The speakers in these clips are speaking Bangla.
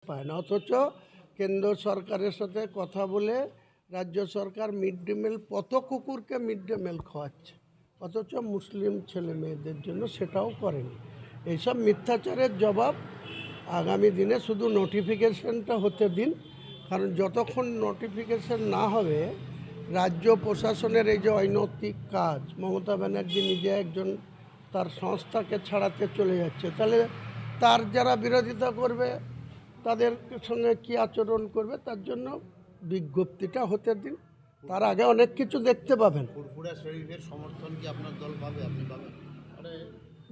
পায় না, অথচ কেন্দ্র সরকারের সাথে কথা বলে রাজ্য সরকার মিড ডে মিল কত কুকুরকে মিড ডে মিল খাওয়াচ্ছে, অথচ মুসলিম ছেলে মেয়েদের জন্য সেটাও করেনি। এইসব মিথ্যাচারের জবাব আগামী দিনে শুধু নোটিফিকেশনটা হতে দিন, কারণ যতক্ষণ নোটিফিকেশন না হবে রাজ্য প্রশাসনের এই যে অনৈতিক কাজ, মমতা ব্যানার্জি নিজে একজন তার সংস্থাকে ছাড়াতে চলে যাচ্ছে, তাহলে তার যারা বিরোধিতা করবে তাদের সঙ্গে কী আচরণ করবে, তার জন্য বিজ্ঞপ্তিটা হতে দিন, তার আগে অনেক কিছু দেখতে পাবেন। ফুরফুরা শরীফের সমর্থন কি আপনার দল পাবে, আপনি পাবেন?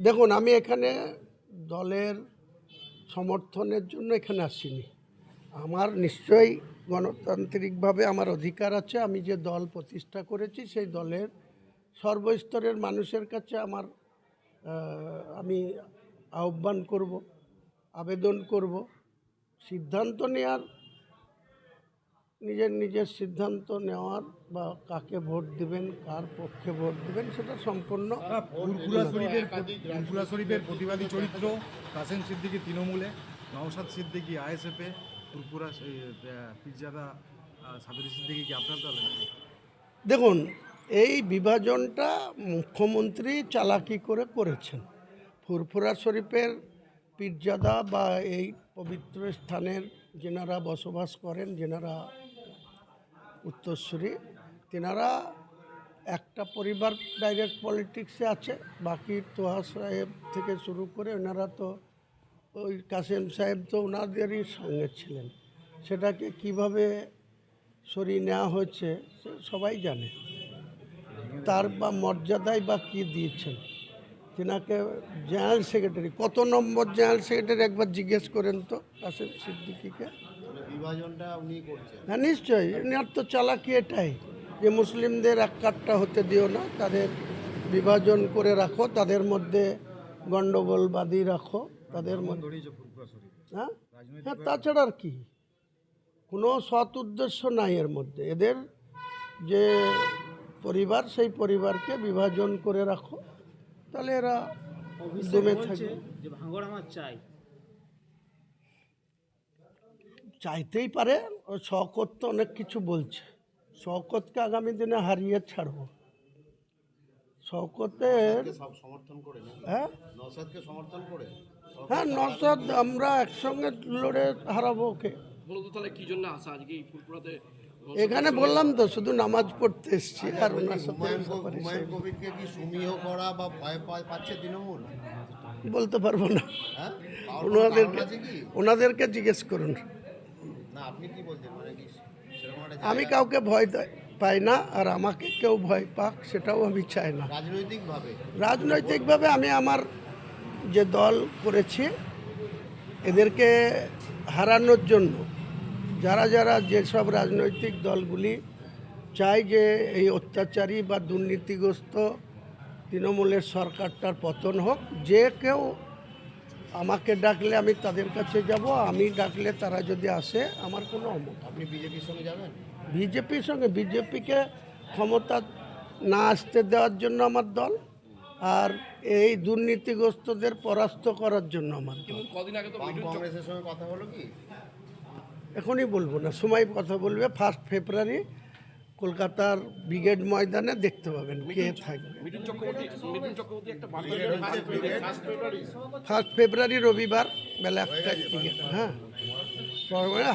দেখুন, আমি এখানে দলের সমর্থনের জন্য এখানে আসিনি। আমার নিশ্চয়ই গণতান্ত্রিকভাবে আমার অধিকার আছে, আমি যে দল প্রতিষ্ঠা করেছি সেই দলের সর্বস্তরের মানুষের কাছে আমি আহ্বান করব, আবেদন করব, সিদ্ধান্ত নেওয়ার, নিজের সিদ্ধান্ত নেওয়ার বা কাকে ভোট দিবেন, কার পক্ষে ভোট দিবেন, সেটা সম্পূর্ণ। ফুরফুরা শরীফের প্রতিবাদী চরিত্র কাসেম সিদ্দিকী তৃণমূলে, নওশাদ সিদ্দিকী আইএসএফে, ফুরফুরা পীরজাদা সাবির সিদ্দিকী কি আপনার দলে? দেখুন, এই বিভাজনটা মুখ্যমন্ত্রী চালাকি করেছেন। ফুরফুরা শরীফের পীরজাদা বা এই পবিত্র স্থানের যেনারা বসবাস করেন, যেনারা উত্তরসূরি, তেনারা একটা পরিবার ডাইরেক্ট পলিটিক্সে আছে, বাকি তোহা সাহেব থেকে শুরু করে ওনারা তো, ওই কাসেম সাহেব তো ওনাদেরই সঙ্গে ছিলেন। সেটাকে কিভাবে সরিয়ে নেওয়া হয়েছে সবাই জানে। তার বা মর্যাদায় বা কী দিয়েছেন, তেনাকে জেনারেল সেক্রেটারি, কত নম্বর জেনারেল সেক্রেটারি একবার জিজ্ঞেস করেন তো কাসেম সিদ্দিকীকে। বিভাজনটা উনি করছেন। হ্যাঁ, নিশ্চয়ই এনার তো চালাকি এটাই যে মুসলিমদের এক কাট্টা হতে দিও না, তাদের বিভাজন করে রাখো, তাদের মধ্যে গণ্ডগোল বাঁধিয়ে রাখো, তাদের মধ্যে। হ্যাঁ হ্যাঁ, তাছাড়া আর কি, কোনো সৎ উদ্দেশ্য নাই এর মধ্যে। এদের যে পরিবার, সেই পরিবারকে বিভাজন করে রাখো, তাহলে এরা দমে থাকবে। চাইতেই পারে, ও শওকত তো অনেক কিছু বলছে, শওকতকে আগামী দিনে হারিয়ে ছাড়বো। শওকতের সমর্থন করে, হ্যাঁ নওশাদকে সমর্থন করে, হ্যাঁ, নওশাদ আমরা একসঙ্গে লড়ে হারাবো ওকে। এখানে বললাম তো, শুধু নামাজ পড়তে এসছি আর ওনার সাথে হুমায়ুন কবিরকে কি সমীহ করা বা ভয় পাচ্ছে তৃণমূল? বলতে পারবো না, হ্যাঁ, ওনাদেরকে জিজ্ঞেস করুন। না, আপনি কি বলছেন, মানে কি সেরকম একটা আমি কাউকে ভয় পাই না, আর আমাকে কেউ ভয় পাক সেটাও আমি চাই না। রাজনৈতিকভাবে আমি আমার যে দল করেছি, এদেরকে হারানোর জন্য যারা যেসব রাজনৈতিক দলগুলি চায় যে এই অত্যাচারী বা দুর্নীতিগ্রস্ত তৃণমূলের সরকারটার পতন হোক, যে কেউ আমাকে ডাকলে আমি তাদের কাছে যাব, আমি ডাকলে তারা যদি আসে, আমার কোনো অমত। আপনি বিজেপির সঙ্গে যাবেন? বিজেপির সঙ্গে, বিজেপিকে ক্ষমতা না আসতে দেওয়ার জন্য আমার দল, আর এই দুর্নীতিগ্রস্তদের পরাস্ত করার জন্য আমার দল। কংগ্রেসের সঙ্গে কথা হলো কি? এখনই বলবো না, সময় কথা বলবে। 1 ফেব্রুয়ারি কলকাতার ব্রিগেড ময়দানে দেখতে পাবেন কে থাকবে। 1 ফেব্রুয়ারি রবিবার বেলা 1টার দিকে। হ্যাঁ,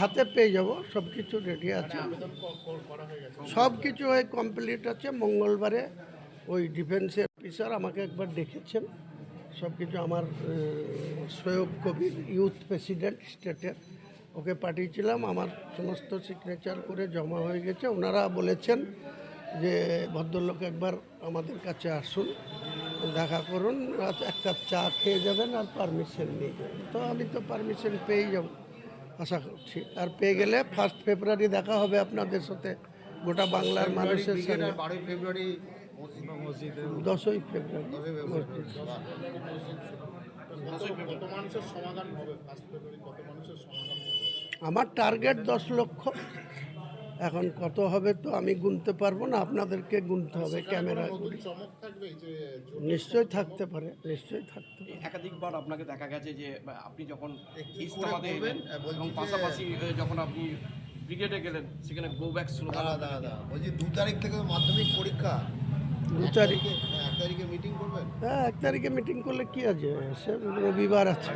হাতে পেয়ে যাব, সব কিছু রেডি আছে, সব কিছু কমপ্লিট আছে। মঙ্গলবারে ওই ডিফেন্সের অফিসার আমাকে একবার ডেকেছেন, সব কিছু আমার সৈয়ব কবির ইউথ প্রেসিডেন্ট স্টেটের, ওকে পাঠিয়েছিলাম, আমার সমস্ত সিগনেচার করে জমা হয়ে গেছে। ওনারা বলেছেন যে ভদ্রলোক একবার আমাদের কাছে আসুন, দেখা করুন, এক কাপ চা খেয়ে যাবেন আর পারমিশন নিয়ে যাবেন। তো আমি তো পারমিশন পেয়েই যাব আশা করছি, আর পেয়ে গেলে 1 ফেব্রুয়ারি দেখা হবে আপনাদের সাথে, গোটা বাংলার মানুষের সঙ্গে। 12 ফেব্রুয়ারি 10ই ফেব্রুয়ারি আমার টার্গেট 10 লক্ষ। এখন কত হবে তো আমি গুনতে পারবো না, আপনাদেরকে গুনতে হবে ক্যামেরা। চমক থাকবে যে নিশ্চয়ই থাকতে পারে, নিশ্চয়ই থাকতে পারে। একাধিকবার আপনাকে দেখা গেছে যে আপনি যখন কি করে ইস্তফাতে করবেন? এলেন বলছি এবং যে- পাশাপাশি যখন আপনি ব্রিগেডে গেলেন সেখানে গো ব্যাক শ্লোগান দাদা বলছি 2 তারিখ থেকে মাধ্যমিক পরীক্ষা, 2 তারিখ, 1 তারিখে মিটিং করবেন? হ্যাঁ 1 তারিখে মিটিং করলে কি আছে, সে রবিবার আছে।